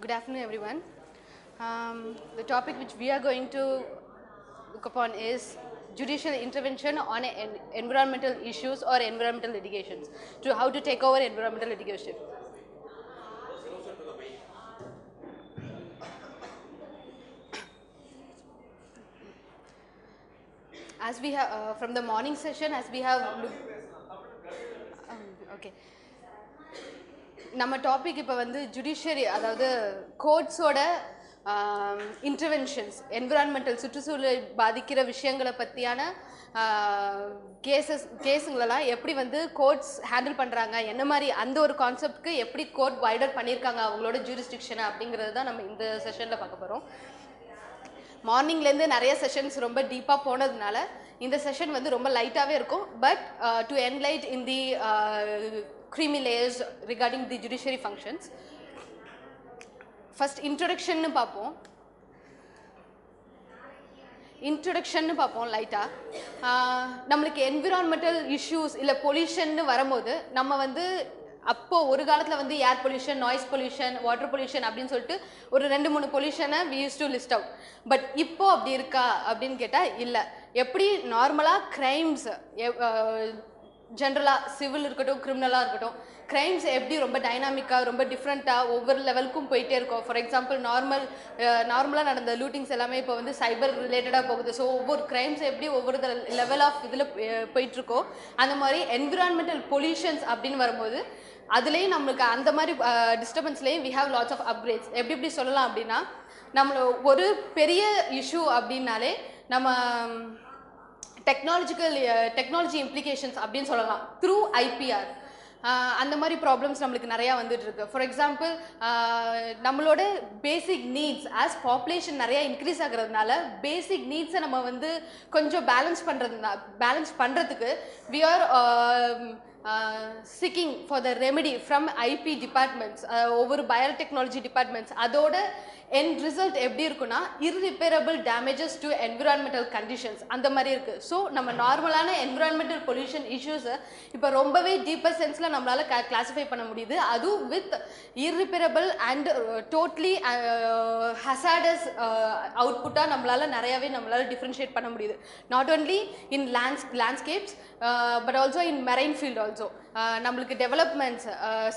Good afternoon, everyone. The topic which we are going to look upon is judicial intervention on environmental issues or environmental litigations, to how to take over environmental litigation. As we have from the morning session, as we have okay. நம்ம topic இப்போ வந்து judiciary, அதாவது கோர்ட்ஸோட interventions, environmental சுற்றுச்சூழல் பாதிக்கிற விஷயங்களை பற்றியான கேஸுங்களெல்லாம் எப்படி வந்து கோர்ட்ஸ் ஹேண்டில் பண்ணுறாங்க, என்ன மாதிரி அந்த ஒரு கான்செப்ட்க்கு எப்படி கோர்ட் வைடர் பண்ணியிருக்காங்க அவங்களோட ஜூரிஸ்டிக்ஷனை அப்படிங்கிறது தான் நம்ம இந்த செஷனில் பார்க்க போகிறோம். மார்னிங்லேருந்து நிறைய செஷன்ஸ் ரொம்ப டீப்பாக போனதுனால இந்த செஷன் வந்து ரொம்ப லைட்டாகவே இருக்கும். But to என்லைட் in the creamy layers regarding the judiciary functions. First introduction nu paapom lighta. Namukku environmental issues illa pollution nu varumbodhu nama vandu அப்போ ஒரு காலத்தில் வந்து air pollution, noise pollution, water pollution அப்படின்னு சொல்லிட்டு ஒரு 2-3 பொல்யூஷனை we used to list out. But இப்போ அப்படி இருக்கா அப்படின்னு கேட்டால் இல்லை. எப்படி நார்மலாக கிரைம்ஸ் ஜென்ரலாக சிவில் இருக்கட்டும், கிரிமினலாக இருக்கட்டும், கிரைம்ஸ் எப்படி ரொம்ப டைனாமிக்காக ரொம்ப டிஃப்ரெண்ட்டாக ஒவ்வொரு லெவலுக்கும் போயிட்டே இருக்கும். ஃபார் எக்ஸாம்பிள் நார்மலாக நடந்த லூட்டிங்ஸ் எல்லாமே இப்போ வந்து சைபர் ரிலேட்டடாக போகுது. ஸோ ஒவ்வொரு கிரைம்ஸ் எப்படி ஒவ்வொரு லெவல் ஆஃப் இதில் போயிட்டுருக்கோ, அந்த மாதிரி என்விரான்மெண்டல் பொல்யூஷன்ஸ் அப்படின்னு வரும்போது அதுலேயும் நம்மளுக்கு அந்த மாதிரி டிஸ்டர்பன்ஸ்லேயும் we have lots of upgrades. எப்படி சொல்லலாம் அப்படின்னா, நம்மள ஒரு பெரிய இஷ்யூ அப்படின்னாலே நம்ம டெக்னாலஜி இம்ப்ளிகேஷன்ஸ் அப்படின்னு சொல்லலாம். த்ரூ ஐபிஆர் அந்த மாதிரி ப்ராப்ளம்ஸ் நம்மளுக்கு நிறையா வந்துட்டு இருக்கு. ஃபார் எக்ஸாம்பிள், நம்மளோட பேசிக் நீட்ஸ் ஆஸ் பாப்புலேஷன் நிறையா இன்க்ரீஸ் ஆகுறதுனால பேசிக் நீட்ஸை நம்ம வந்து கொஞ்சம் பேலன்ஸ் பண்ணுறதுக்கு we are seeking for the remedy from IP departments, ஒவ்வொரு biotechnology departments. அதோட end result எப்படி இருக்குன்னா irreparable damages to environmental conditions அந்த மாதிரி இருக்கு. ஸோ நம்ம நார்மலான environmental pollution issues இப்போ ரொம்பவே டீப்பர் சென்ஸில் நம்மளால கிளாஸிஃபை பண்ண முடியுது. அதுவும் with irreparable and totally hazardous அவுட்புட்டாக நம்மளால டிஃப்ரென்ஷியேட் பண்ண முடியுது. Not only in landscapes but also in marine field also. நம்மளுக்கு டெவலப்மெண்ட்ஸ்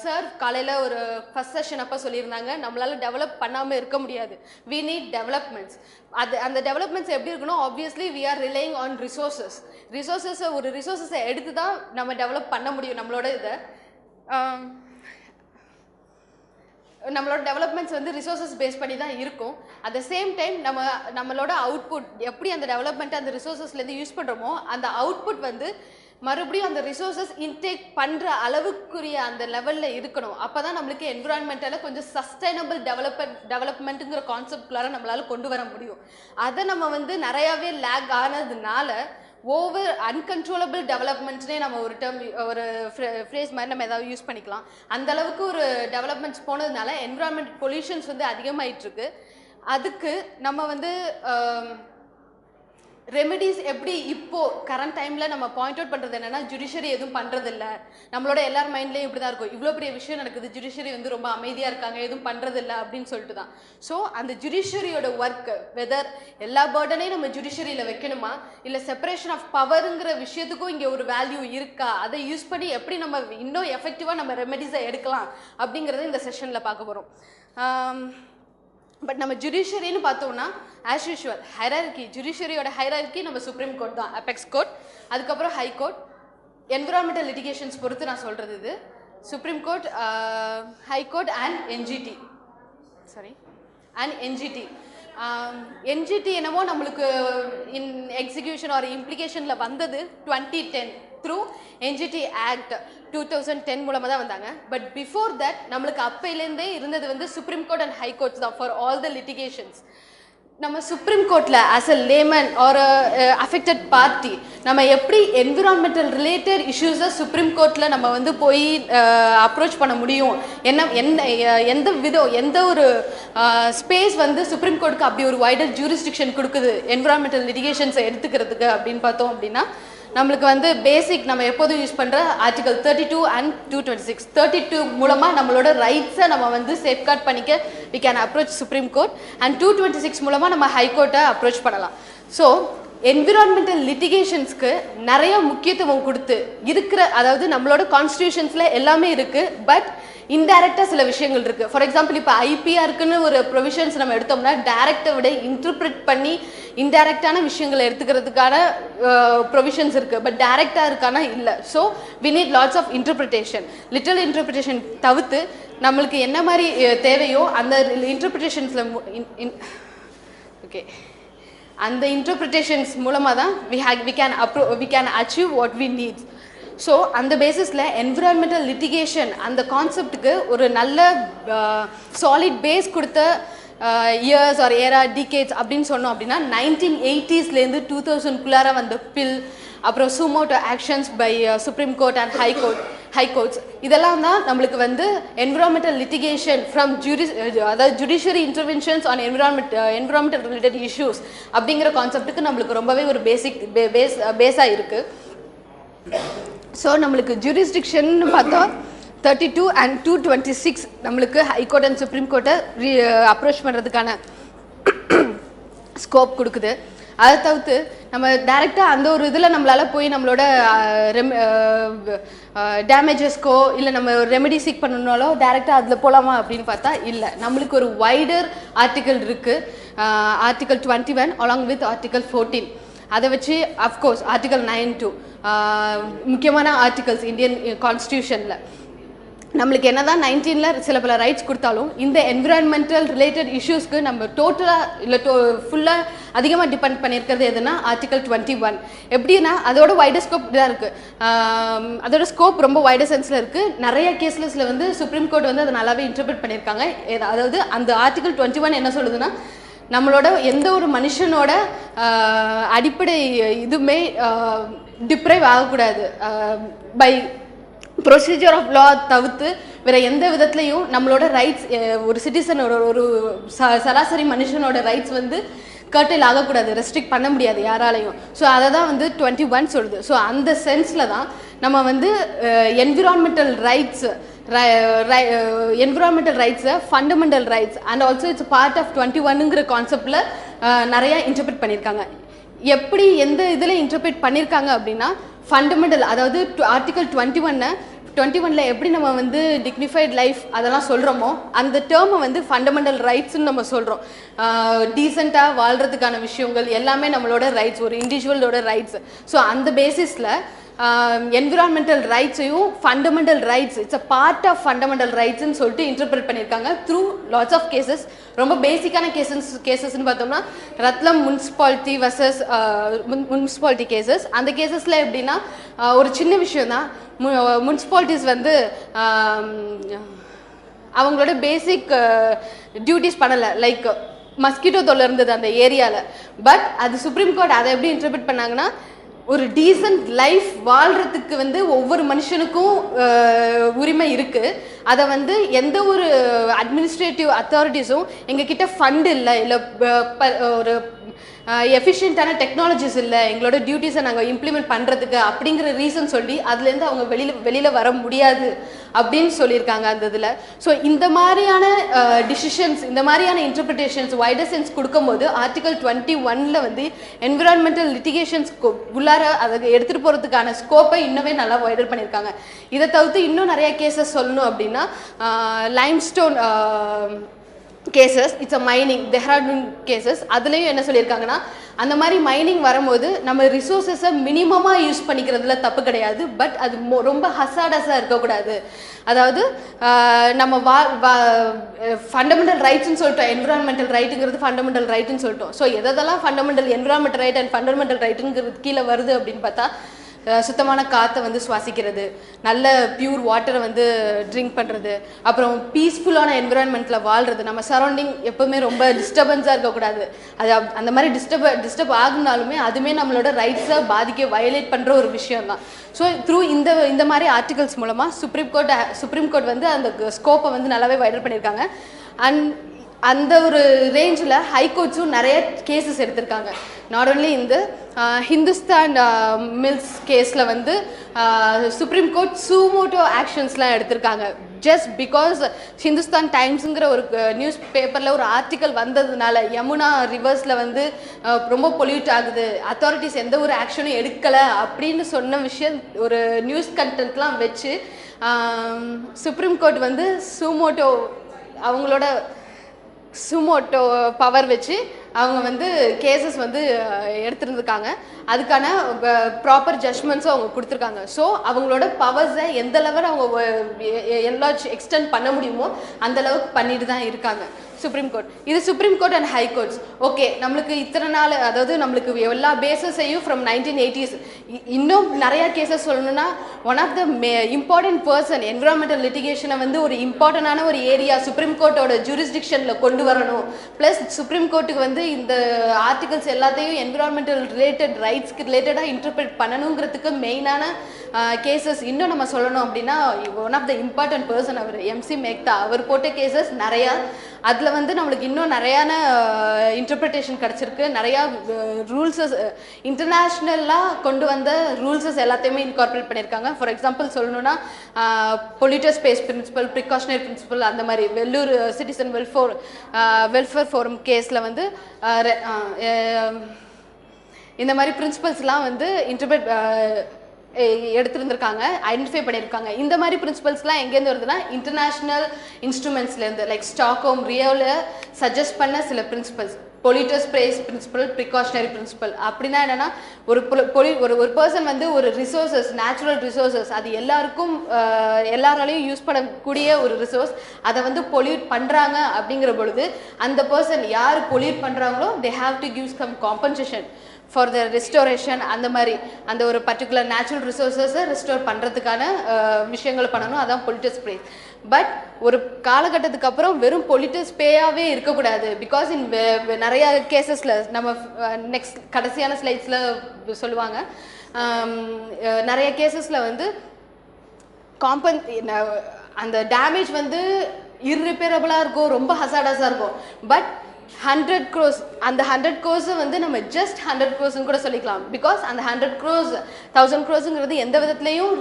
சார் காலையில் ஒரு ஃபஸ்ட் செஷன் அப்போ சொல்லியிருந்தாங்க, நம்மளால் டெவலப் பண்ணாமல் இருக்க முடியாது. We need developments. அந்த டெவலப்மெண்ட்ஸ் எப்படி இருக்கணும்? Obviously we are relying on ரிசோர்ஸஸை எடுத்து தான் நம்ம டெவலப் பண்ண முடியும். நம்மளோட டெவலப்மெண்ட்ஸ் வந்து ரிசோர்ஸஸ் பேஸ் பண்ணி தான் இருக்கும். அட் த சேம் டைம் நம்மளோட அவுட்புட் எப்படி அந்த டெவலப்மெண்ட்டை அந்த ரிசோர்ஸஸ்லேருந்து யூஸ் பண்ணுறோமோ, அந்த அவுட்புட் வந்து மறுபடியும் அந்த ரிசோர்ஸஸ் இன்டேக் பண்ணுற அளவுக்குரிய அந்த லெவலில் இருக்கணும். அப்போ தான் நம்மளுக்கு என்விரான்மெண்டலில் கொஞ்சம் சஸ்டைனபிள் டெவலப்மெண்ட்டுங்கிற கான்செப்ட்குள்ளார நம்மளால் கொண்டு வர முடியும். அதை நம்ம வந்து நிறையாவே லேக் ஆனதுனால ஓவர் அன்கன்ட்ரோலபிள் டெவலப்மெண்ட்ஸ்னே நம்ம ஒரு ஃப்ரேஸ் மாதிரி நம்ம ஏதாவது யூஸ் பண்ணிக்கலாம். அந்தளவுக்கு ஒரு டெவலப்மெண்ட்ஸ் போனதுனால என்விரான்மெண்ட் பொல்யூஷன்ஸ் வந்து அதிகமாகிட்டுருக்கு. அதுக்கு நம்ம வந்து ரெமெடிஸ் எப்படி இப்போது கரண்ட் டைமில் நம்ம பாயிண்ட் அவுட் பண்ணுறது என்னென்னா, ஜுடிஷியரி எதுவும் பண்ணுறதில்ல. நம்மளோட எல்லார் மைண்ட்லேயும் இப்படி தான் இருக்கும், இவ்வளோ பெரிய விஷயம் நடக்குது, ஜுடிஷியரி வந்து ரொம்ப அமைதியாக இருக்காங்க, எதுவும் பண்ணுறதில்ல அப்படின்னு சொல்லிட்டு தான். ஸோ அந்த ஜுடிஷியரியோட ஒர்க்கு வெதர் எல்லா பேர்டனையும் நம்ம ஜுடிஷியரியில் வைக்கணுமா, இல்லை செப்பரேஷன் ஆஃப் பவருங்கிற விஷயத்துக்கும் இங்கே ஒரு வேல்யூ இருக்கா, அதை யூஸ் பண்ணி எப்படி நம்ம இன்னும் எஃபெக்டிவாக நம்ம ரெமெடிஸை எடுக்கலாம் அப்படிங்கிறத இந்த செஷனில் பார்க்க போகிறோம். பட் நம்ம ஜுடிஷியரின்னு பார்த்தோம்னா ஆஸ் யூஷுவல் ஹைரார்கி, ஜுடிஷியரியோட ஹைரார்கி நம்ம சுப்ரீம் கோர்ட் தான், அபெக்ஸ் கோர்ட், அதுக்கப்புறம் ஹை கோர்ட். என்விரான்மெண்டல் லிட்டிகேஷன்ஸ் பொறுத்து நான் சொல்கிறது இது supreme court, high court and NGT என்னவோ நம்மளுக்கு இன் எக்ஸிக்யூஷன் ஆர் இம்ப்ளிகேஷனில் வந்தது 2010 த்ரூ NGT ஆக்ட் 2010 மூலமாக தான் வந்தாங்க. பட் பிஃபோர் தட் நம்மளுக்கு அப்பையிலேருந்தே இருந்தது வந்து supreme court and high courts தான் ஃபார் ஆல் த லிட்டிகேஷன்ஸ். நம்ம சுப்ரீம் கோர்ட்டில் as a layman or affected party நம்ம எப்படி என்விரான்மெண்டல் ரிலேட்டட் இஷ்யூஸை சுப்ரீம் கோர்ட்டில் நம்ம வந்து போய் அப்ரோச் பண்ண முடியும், எந்த ஒரு ஸ்பேஸ் வந்து சுப்ரீம் கோர்ட்டுக்கு அப்படி ஒரு வைடர் ஜூரிஸ்டிக்ஷன் கொடுக்குது என்விரான்மெண்டல் லிட்டிகேஷன்ஸை எடுத்துக்கிறதுக்கு அப்படின்னு பார்த்தோம் அப்படின்னா, நம்மளுக்கு வந்து பேசிக் நம்ம எப்போதும் யூஸ் பண்ணுற ஆர்டிகல் 32 and 226. 32 மூலமாக நம்மளோட ரைட்ஸை நம்ம வந்து சேஃப்கார்ட் பண்ணிக்க we can approach Supreme Court and 226 மூலமாக நம்ம ஹை கோர்ட்டை அப்ரோச் பண்ணலாம். ஸோ என்விரான்மெண்டல் லிட்டிகேஷன்ஸ்க்கு நிறைய முக்கியத்துவம் கொடுத்து இருக்கிற, அதாவது நம்மளோட கான்ஸ்டியூஷன்ஸில் எல்லாமே இருக்குது, பட் இன்டைரக்டாக சில விஷயங்கள் இருக்குது. ஃபார் எக்ஸாம்பிள் இப்போ ஐபிஆருக்குன்னு ஒரு ப்ரொவிஷன்ஸ் நம்ம எடுத்தோம்னா டைரக்டை விட இன்டர்பிரட் பண்ணி இன்டைரக்டான விஷயங்களை எடுத்துக்கிறதுக்கான ப்ரொவிஷன்ஸ் இருக்குது, பட் டைரக்டாக இருக்கானா இல்லை. So we need lots of interpretation. Little interpretation தவிர்த்து நம்மளுக்கு என்ன மாதிரி தேவையோ அந்த இன்டர்பிரிட்டேஷன்ஸில் ஓகே அந்த இன்டர்பிரிட்டேஷன்ஸ் மூலமாக தான் we can achieve what we need. So அந்த பேசிஸில் என்விரான்மெண்டல் லிட்டிகேஷன் அந்த கான்செப்டுக்கு ஒரு நல்ல சாலிட் பேஸ் கொடுத்த இயர்ஸ் ஆர் ஏரா டிகேட்ஸ் அப்படின்னு சொன்னோம் அப்படின்னா 1980s 2000 வந்த பில், அப்புறம் suo motu actions by supreme court and high courts, இதெல்லாம் தான் நம்மளுக்கு வந்து என்விரான்மெண்டல் லிட்டிகேஷன் ஃப்ரம் அதாவது judiciary interventions on environmental related issues அப்படிங்கிற கான்செப்ட்டுக்கு நம்மளுக்கு ரொம்பவே ஒரு பேஸாக இருக்குது. ஸோ நம்மளுக்கு ஜூரிஸ்டிக்ஷன் பார்த்தா 32 and 226 நம்மளுக்கு ஹைகோர்ட் அண்ட் சுப்ரீம் கோர்ட்டை அப்ரோச் பண்ணுறதுக்கான ஸ்கோப் கொடுக்குது. அதை தவிர்த்து நம்ம டைரெக்டாக அந்த ஒரு இதில் நம்மளால் போய் நம்மளோட டேமேஜஸ்க்கோ இல்லை நம்ம ரெமெடி சீக் பண்ணணுனாலோ டைரெக்டாக அதில் போகலாமா அப்படின்னு பார்த்தா இல்லை. நம்மளுக்கு ஒரு வைடர் ஆர்டிக்கல் இருக்குது, ஆர்டிக்கல் 21 அலாங் வித் ஆர்டிக்கல் 14. அதை வச்சு அஃப்கோர்ஸ் ஆர்டிக்கல் 9(2) முக்கியமான ஆர்டிகல்ஸ் இந்தியன் கான்ஸ்டியூஷனில் நம்மளுக்கு என்ன தான் 19ல் சில பல ரைட்ஸ் கொடுத்தாலும் இந்த என்விரான்மெண்டல் ரிலேட்டட் இஷ்யூஸ்க்கு நம்ம டோட்டலாக இல்லை ஃபுல்லாக அதிகமாக டிபெண்ட் பண்ணியிருக்கிறது எதுனா ஆர்டிகல் 21. எப்படின்னா அதோட வைடர் ஸ்கோப் தான் இருக்குது, அதோட ஸ்கோப் ரொம்ப வைடர் சென்ஸில் இருக்குது. நிறைய கேஸ்லஸில் வந்து சுப்ரீம் கோர்ட் வந்து அதை நல்லாவே இன்டர்பிரட் பண்ணியிருக்காங்க. அதாவது அந்த ஆர்டிகல் 21 என்ன சொல்லுதுன்னா, நம்மளோட எந்த ஒரு மனுஷனோட அடிப்படை இதுவுமே டிப்ரைவ் ஆகக்கூடாது பை ப்ரொசீஜர் ஆஃப் லா தவிர்த்து வேறு எந்த விதத்துலையும் நம்மளோட ரைட்ஸ், ஒரு சிட்டிசனோட ஒரு சராசரி மனுஷனோட ரைட்ஸ் வந்து கர்டைல் ஆகக்கூடாது, ரெஸ்ட்ரிக்ட் பண்ண முடியாது யாராலையும். ஸோ அதை தான் வந்து 21 சொல்லுது. ஸோ அந்த சென்ஸில் தான் நம்ம வந்து என்விரான்மெண்டல் ரைட்ஸை fundamental rights and also it's part of 21ங்கிற கான்செப்டில் நிறையா இன்டர்பிரட் பண்ணியிருக்காங்க. எப்படி எந்த இதில் இன்டர்பிரட் பண்ணியிருக்காங்க அப்படின்னா ஃபண்டமெண்டல், அதாவது ஆர்டிகல் 21ல் எப்படி நம்ம வந்து டிக்னிஃபைட் லைஃப் அதெல்லாம் சொல்கிறோமோ அந்த டேர்மை வந்து ஃபண்டமெண்டல் ரைட்ஸ்ன்னு நம்ம சொல்கிறோம். டீசெண்டாக வாழ்கிறதுக்கான விஷயங்கள் எல்லாமே நம்மளோட ரைட்ஸ், ஒரு இண்டிவிஜுவலோட ரைட்ஸ். ஸோ அந்த பேசிஸில் என்விரான்மெண்டல் ரைட்ஸையும் fundamental rights, it's a part of fundamental ரைட்ஸ்ன்னு சொல்லிட்டு இன்டர்பிரட் பண்ணியிருக்காங்க த்ரூ லாட்ஸ் ஆஃப் கேசஸ். ரொம்ப பேசிக்கான கேசஸ்ன்னு பார்த்தோம்னா Ratlam municipality versus municipality cases. அந்த கேசஸில் எப்படின்னா ஒரு சின்ன விஷயம் தான், முனிசிபாலிட்டிஸ் வந்து அவங்களோட பேசிக் டியூட்டிஸ் பண்ணலை, லைக் மஸ்கிட்டோ தொல்லை இருந்தது அந்த ஏரியாவில். பட் அது சுப்ரீம் கோர்ட் அதை எப்படி இன்டர்பிரட் பண்ணாங்கன்னா, ஒரு டீசன்ட் லைஃப் வாழ்கிறதுக்கு வந்து ஒவ்வொரு மனுஷனுக்கும் உரிமை இருக்குது. அதை வந்து எந்த ஒரு அட்மினிஸ்ட்ரேட்டிவ் அத்தாரிட்டிஸும் எங்ககிட்ட ஃபண்ட் இல்லை, இல்லை ஒரு எஃபிஷியண்ட்டான டெக்னாலஜிஸ் இல்லை எங்களோட டியூட்டிஸை நாங்கள் இம்ப்ளிமெண்ட் பண்ணுறதுக்கு அப்படிங்கிற ரீசன் சொல்லி அதுலேருந்து அவங்க வெளியில் வர முடியாது அப்படின்னு சொல்லியிருக்காங்க அந்த இதில். ஸோ இந்த மாதிரியான டிசிஷன்ஸ், இந்த மாதிரியான இன்டர்பிரிட்டேஷன்ஸ் வைடர் சென்ஸ் கொடுக்கும்போது ஆர்டிகல் 21ல் வந்து என்விரான்மெண்டல் லிட்டிகேஷன்ஸ் உள்ளார அதை எடுத்துகிட்டு போகிறதுக்கான ஸ்கோப்பை இன்னுமே நல்லா வைடர் பண்ணியிருக்காங்க. இதை தவிர்த்து இன்னும் நிறைய கேசஸ் சொல்லணும் அப்படின்னா limestone cases, it's a mining Dehradun cases. அதுலேயும் என்ன சொல்லியிருக்காங்கன்னா, அந்த மாதிரி மைனிங் வரும்போது நம்ம ரிசோர்ஸஸை மினிமமாக யூஸ் பண்ணிக்கிறதுல தப்பு கிடையாது, பட் அது ரொம்ப ஹசாடஸாக இருக்கக்கூடாது. அதாவது நம்ம ஃபண்டமெண்டல் ரைட்ஸ்ன்னு சொல்லிட்டோம், என்விரான்மெண்டல் ரைட்டுங்கிறது ஃபண்டமெண்டல் ரைட்டுன்னு சொல்லிட்டோம். ஸோ எதெல்லாம் fundamental environmental right and fundamental ரைட்டுங்கிறது கீழே வருது அப்படின்னு பார்த்தா, சுத்தமான காற்றை வந்து சுவாசிக்கிறது, நல்ல பியூர் வாட்டரை வந்து ட்ரிங்க் பண்ணுறது, அப்புறம் பீஸ்ஃபுல்லான என்விரான்மெண்ட்டில் வாழ்கிறது, நம்ம சரௌண்டிங் எப்போவுமே ரொம்ப டிஸ்டர்பன்ஸாக இருக்கக்கூடாது. அது அந்த மாதிரி டிஸ்டர்ப் ஆகுனாலுமே அதுவுமே நம்மளோட ரைட்ஸை வயலேட் பண்ணுற ஒரு விஷயம் தான். ஸோ த்ரூ இந்த மாதிரி ஆர்டிகல்ஸ் மூலமாக சுப்ரீம் கோர்ட் வந்து அந்த ஸ்கோப்பை வந்து நல்லாவே வைடர் பண்ணியிருக்காங்க. அண்ட் அந்த ஒரு ரேஞ்சில் ஹைகோர்ட்ஸும் நிறைய கேசஸ் எடுத்திருக்காங்க. நாட் ஓன்லி இந்த ஹிந்துஸ்தான் மில்ஸ் கேஸில் வந்து சுப்ரீம் கோர்ட் சூமோட்டோ ஆக்ஷன்ஸ்லாம் எடுத்திருக்காங்க. ஜஸ்ட் பிகாஸ் ஹிந்துஸ்தான் டைம்ஸுங்கிற ஒரு நியூஸ் பேப்பரில் ஒரு ஆர்டிக்கல் வந்ததுனால யமுனா ரிவர்ஸில் வந்து ரொம்ப பொல்யூட் ஆகுது, அத்தாரிட்டிஸ் எந்த ஒரு ஆக்ஷனும் எடுக்கலை அப்படின்னு சொன்ன விஷயம் ஒரு நியூஸ் கண்டென்ட்லாம் வச்சு சுப்ரீம் கோர்ட் வந்து அவங்களோட சுமோட்டோ பவர் வச்சு அவங்க வந்து கேசஸ் வந்து எடுத்துருந்துருக்காங்க. அதுக்கான ப்ராப்பர் ஜட்ஜ்மெண்ட்ஸும் அவங்க கொடுத்துருக்காங்க. ஸோ அவங்களோட பவர்ஸை எந்த லெவல் அவங்க எல்லா எக்ஸ்டெண்ட் பண்ண முடியுமோ அந்த அளவுக்கு பண்ணிட்டு தான் இருக்காங்க சுப்ரீம் கோர்ட். இது supreme court and high courts. Okay, நம்மளுக்கு இத்தனை நாள், அதாவது நம்மளுக்கு எல்லா பேசஸையும் ஃப்ரம் 1980s இன்னும் நிறையா கேசஸ் சொல்லணும்னா one of the important person environmental லிட்டிகேஷனை வந்து ஒரு இம்பார்ட்டண்டான ஒரு ஏரியா சுப்ரீம் கோர்ட்டோட ஜூரிஸ்டிக்ஷனில் கொண்டு வரணும். ப்ளஸ் சுப்ரீம் கோர்ட்டுக்கு வந்து இந்த ஆர்டிகல்ஸ் எல்லாத்தையும் என்விரான்மெண்டல் ரிலேட்டட் ரைட்ஸ்க்கு ரிலேட்டடாக இன்டர்பிரேட் பண்ணணுங்கிறதுக்கு மெயினான கேசஸ் இன்னும் நம்ம சொல்லணும் அப்படின்னா one of the important person அவர் எம்சி மேக்தா. அவர் போட்ட கேசஸ் நிறையா. அதில் வந்து நம்மளுக்கு இன்னும் நிறையான இன்டர்பிரிட்டேஷன் கிடச்சிருக்கு. நிறையா ரூல்ஸஸ் இன்டர்நேஷ்னலாக கொண்டு வந்த ரூல்ஸஸ் எல்லாத்தையுமே இன்கார்பரேட் பண்ணியிருக்காங்க. ஃபார் எக்ஸாம்பிள் சொல்லணும்னா polluter pays principle, precautionary principle, அந்த மாதிரி வெள்ளூர் சிட்டிசன் வெல்ஃபேர் ஃபோரம் கேஸில் வந்து இந்த மாதிரி பிரின்சிபல்ஸ்லாம் வந்து எடுத்துருந்துருக்காங்க, ஐடென்டிஃபை பண்ணியிருக்காங்க. இந்த மாதிரி பிரின்சிபல்ஸ்லாம் எங்கேருந்து வருதுன்னா இன்டர்நேஷ்னல் இன்ஸ்ட்ருமெண்ட்ஸ்லேருந்து, லைக் ஸ்டாக்ஹோம் ரியோவில் சஜஸ்ட் பண்ண சில principles. Polluter pays principle, precautionary principle அப்படின்னா என்னென்னா ஒரு பர்சன் வந்து ஒரு ரிசோர்ஸஸ், நேச்சுரல் ரிசோர்ஸஸ், அது எல்லாராலையும் யூஸ் பண்ணக்கூடிய ஒரு ரிசோர்ஸ், அதை வந்து பொல்யூட் பண்ணுறாங்க அப்படிங்கிற பொழுது அந்த பர்சன் யார் பொல்யூட் பண்ணுறாங்களோ they have to give some compensation for the restoration. அந்த மாதிரி அந்த ஒரு பர்டிகுலர் நேச்சுரல் ரிசோர்ஸஸை ரெஸ்டோர் பண்ணுறதுக்கான விஷயங்கள் பண்ணணும். அதான் பொல்யூட்டர் ஸ்பேஸ். பட் ஒரு காலகட்டத்துக்கு அப்புறம் வெறும் பொல்யூட்டர் ஸ்பேயாகவே இருக்கக்கூடாது. பிகாஸ் நிறையா கேசஸில் நம்ம நெக்ஸ்ட் கடைசியான ஸ்லைட்ஸில் சொல்லுவாங்க, நிறைய கேசஸில் வந்து அந்த டேமேஜ் வந்து இர்ரிப்பேரபிளாக இருக்கும், ரொம்ப ஹசார்டஸாக இருக்கும். பட் 100 crores, அந்த 100 crores வந்து நம்ம ஜஸ்ட் 100 crores கூட சொல்லிக்கலாம். பிகாஸ் அந்த 100 crores 1000 crores எந்த விதத்துலையும்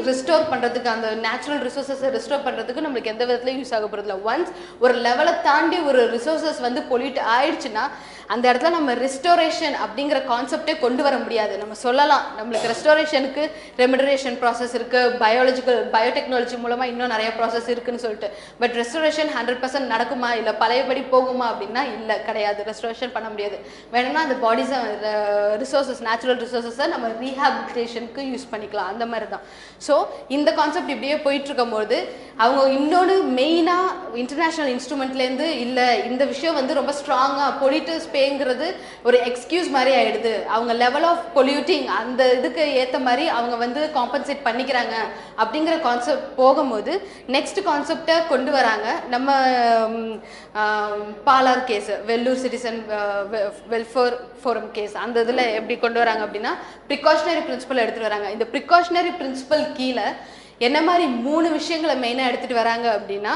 ரிஸ்டோர் பண்ணுறதுக்கு, அந்த நேச்சுரல் ரிசோர்ஸஸை ரிஸ்டோர் பண்ணுறதுக்கு நம்மளுக்கு எந்த விதத்துலையும் யூஸ் ஆக போகிறதில்ல. ஒன்ஸ் ஒரு லெவலை தாண்டி ஒரு ரிசோர்ஸஸ் வந்து பொல்யூட் ஆயிடுச்சுன்னா அந்த இடத்துல நம்ம ரெஸ்டோரேஷன் அப்படிங்கிற கான்செப்டே கொண்டு வர முடியாது. நம்ம சொல்லலாம் நம்மளுக்கு ரெஸ்டோரேஷனுக்கு ரெமிடரேஷன் ப்ராசஸ் இருக்குது, பயோடெக்னாலஜி மூலமாக இன்னும் நிறைய ப்ராசஸ் இருக்குதுன்னு சொல்லிட்டு. பட் ரெஸ்டோரேஷன் 100% நடக்குமா, இல்லை பழையபடி போகுமா அப்படின்னா இல்லை, கிடையாது. ரெஸ்டோரேஷன் பண்ண முடியாது. வேணும்னா அந்த பாடிஸை ரிசோர்ஸஸ், நேச்சுரல் ரிசோர்ஸஸை நம்ம ரீஹாபிலிட்டேஷனுக்கு யூஸ் பண்ணிக்கலாம். அந்த மாதிரி தான். ஸோ இந்த கான்செப்ட் இப்படியே போயிட்டு இருக்கும்போது அவங்க இன்னொன்று மெயினாக இன்டர்நேஷ்னல் இன்ஸ்ட்ருமெண்ட்லேருந்து இல்லை இந்த விஷயம் வந்து ரொம்ப ஸ்ட்ராங்காக பொல்யூட்டர் ஸ்பேங்கிறது ஒரு எக்ஸ்கியூஸ் மாதிரி ஆகிடுது, அவங்க லெவல் ஆஃப் பொல்யூட்டிங் அந்த இதுக்கு ஏற்ற மாதிரி அவங்க வந்து காம்பன்சேட் பண்ணிக்கிறாங்க அப்படிங்கிற கான்செப்ட் போகும்போது நெக்ஸ்ட் கான்செப்டை கொண்டு வராங்க. நம்ம Palar case, Vellore citizen welfare forum case, அந்த இதில் எப்படி கொண்டு வராங்க அப்படின்னா ப்ரிகாஷனரி பிரின்சிபல் எடுத்துகிட்டு வராங்க. இந்த ப்ரிகாஷனரி பிரின்சிபல் கீழே என்ன மாதிரி 3 விஷயங்களை மெயினாக எடுத்துகிட்டு வராங்க அப்படின்னா,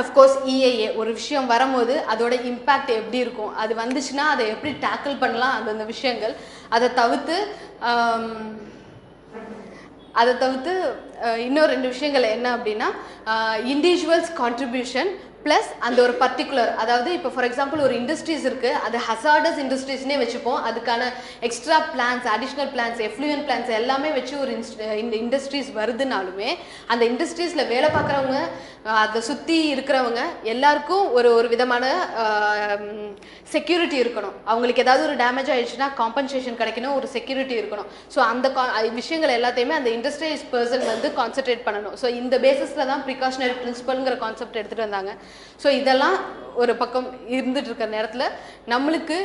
அஃப்கோர்ஸ் இஏஏ ஒரு விஷயம் வரும்போது அதோட இம்பேக்ட் எப்படி இருக்கும், அது வந்துச்சுன்னா அதை எப்படி டேக்கிள் பண்ணலாம், அந்தந்த விஷயங்கள். அதை தவிர்த்து இன்னும் 2 விஷயங்கள் என்ன அப்படின்னா இண்டிவிஜுவல்ஸ் கான்ட்ரிபியூஷன் ப்ளஸ் அந்த ஒரு பர்டிகுலர், அதாவது இப்போ ஃபார் எக்ஸாம்பிள் ஒரு இண்டஸ்ட்ரீஸ் இருக்குது, அது ஹசார்டஸ் இண்டஸ்ட்ரீஸ்னே வச்சுப்போம், அதுக்கான extra plans, additional plans, effluent plans எல்லாமே வச்சு ஒரு இந்த இண்டஸ்ட்ரீஸ் வருதுனாலுமே அந்த இண்டஸ்ட்ரீஸில் வேலை பார்க்குறவங்க, அதை சுற்றி இருக்கிறவங்க எல்லாருக்கும் ஒரு விதமான செக்யூரிட்டி இருக்கணும். அவங்களுக்கு ஏதாவது ஒரு டேமேஜ் ஆகிடுச்சுன்னா காம்பன்சேஷன் கிடைக்கணும், ஒரு செக்யூரிட்டி இருக்கணும். ஸோ அந்த விஷயங்கள் எல்லாத்தையுமே அந்த இண்டஸ்ட்ரியஸ் பர்சன் வந்து கான்சென்ட்ரேட் பண்ணணும். ஸோ இந்த பேசிஸில் தான் ப்ரிகாஷனரி பிரின்சிபல்ங்கிற கான்செப்ட் எடுத்துகிட்டு வந்தாங்க. ஸோ இதெல்லாம் ஒரு பக்கம் இருந்துட்டு இருக்கிற நேரத்தில் நம்மளுக்கு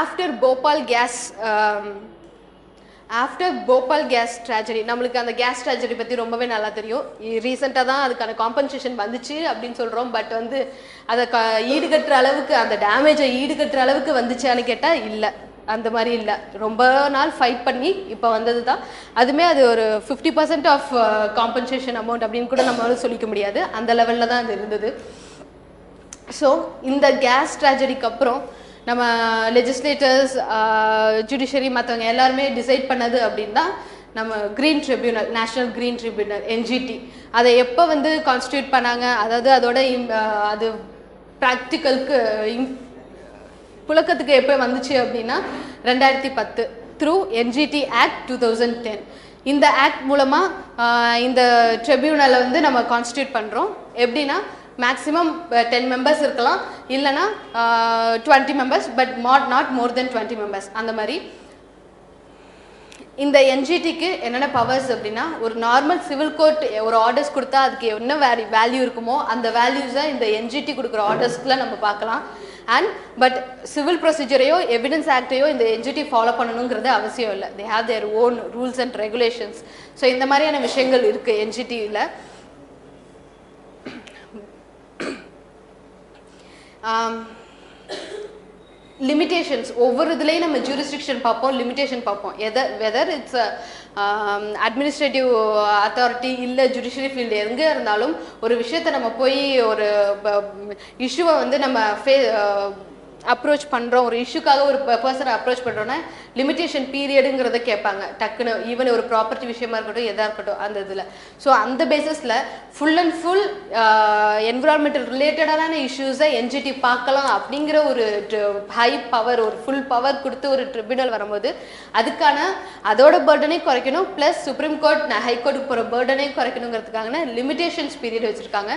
ஆஃப்டர் போபால் கேஸ் ட்ராஜடி, நம்மளுக்கு அந்த கேஸ் ட்ராஜடி பற்றி ரொம்பவே நல்லா தெரியும். ரீசெண்டாக தான் அதுக்கான காம்பன்சேஷன் வந்துச்சு அப்படின்னு சொல்கிறோம். பட் வந்து அதை ஈடுகட்டுற அளவுக்கு, அந்த டேமேஜை ஈடுகட்டுற அளவுக்கு வந்துச்சான்னு கேட்டால் இல்லை, அந்த மாதிரி இல்லை. ரொம்ப நாள் ஃபைட் பண்ணி இப்போ வந்தது தான். அதுவுமே அது ஒரு 50% ஆஃப் காம்பன்சேஷன் அமௌண்ட் அப்படின்னு கூட நம்மளால சொல்லிக்க முடியாது, அந்த லெவலில் தான் அது இருந்தது. ஸோ இந்த கேஸ் ட்ராஜடிக்கு அப்புறம் நம்ம லெஜிஸ்லேட்டர்ஸ் ஜுடிஷரி மற்றவங்க எல்லாருமே டிசைட் பண்ணது அப்படின்னா நம்ம green tribunal, national green tribunal NGT அதை எப்போ வந்து கான்ஸ்டியூட் பண்ணாங்க, அதாவது அதோட அது ப்ராக்டிக்கலுக்கு புழக்கத்துக்கு எப்போ வந்துச்சு அப்படின்னா 2010 த்ரூ NGT Act 2010. இந்த ஆக்ட் மூலமாக இந்த ட்ரிபியூனலை வந்து நம்ம கான்ஸ்டியூட் பண்ணுறோம். எப்படின்னா மேக்ஸிமம் 10 மெம்பர்ஸ் இருக்கலாம், இல்லைனா 20 members, but not more then 20 members. அந்த மாதிரி இந்த NGTக்கு என்னென்ன பவர்ஸ் அப்படின்னா, ஒரு நார்மல் சிவில் கோர்ட் ஒரு ஆர்டர்ஸ் கொடுத்தா அதுக்கு என்ன வேல்யூ இருக்குமோ அந்த வேல்யூஸை இந்த NGT கொடுக்குற ஆர்டர்ஸ்க்குள்ள நம்ம பார்க்கலாம். பட் சிவில் ப்ரொசீஜரையோ எவிடன்ஸ் ஆக்டையோ இந்த NGT ஃபாலோ பண்ணணுங்கிறது அவசியம் இல்லை. They have their own rules and regulations. So இந்த மாதிரியான விஷயங்கள் இருக்குது NGTயில். லிமிட்டேஷன்ஸ் ஒவ்வொரு இதுலேயும் நம்ம ஜூரிஸ்டிக்ஷன் பார்ப்போம், லிமிட்டேஷன் பார்ப்போம். வெதர் இட்ஸ் அட்மினிஸ்ட்ரேட்டிவ் அத்தாரிட்டி இல்லை ஜுடிஷியரி ஃபீல்டு எங்கே இருந்தாலும் ஒரு விஷயத்தை நம்ம போய் ஒரு இஷ்யூவை வந்து நம்ம அப்ரோச் பண்ணுறோம், ஒரு இஷ்யூக்காக ஒரு பர்சனை அப்ரோச் பண்ணுறோன்னா லிமிட்டேஷன் பீரியடுங்கிறத கேட்பாங்க டக்குன்னு. ஈவன் ஒரு ப்ராப்பர்ட்டி விஷயமா இருக்கட்டும், எதாக இருக்கட்டும் அந்த இதில். ஸோ அந்த பேசிஸில் ஃபுல் அண்ட் ஃபுல் என்விரான்மெண்டல் ரிலேட்டடான இஷ்யூஸை NGT பார்க்கலாம் அப்படிங்கிற ஒரு ஹை பவர், ஒரு ஃபுல் பவர் கொடுத்து ஒரு ட்ரிபியூனல் வரும்போது அதுக்கான அதோட பர்டனையும் குறைக்கணும், ப்ளஸ் சுப்ரீம் கோர்ட் ஹைகோர்ட்டுக்கு போகிற பர்டனையும் குறைக்கணுங்கிறதுக்காக லிமிட்டேஷன்ஸ் பீரியட் வச்சுருக்காங்க.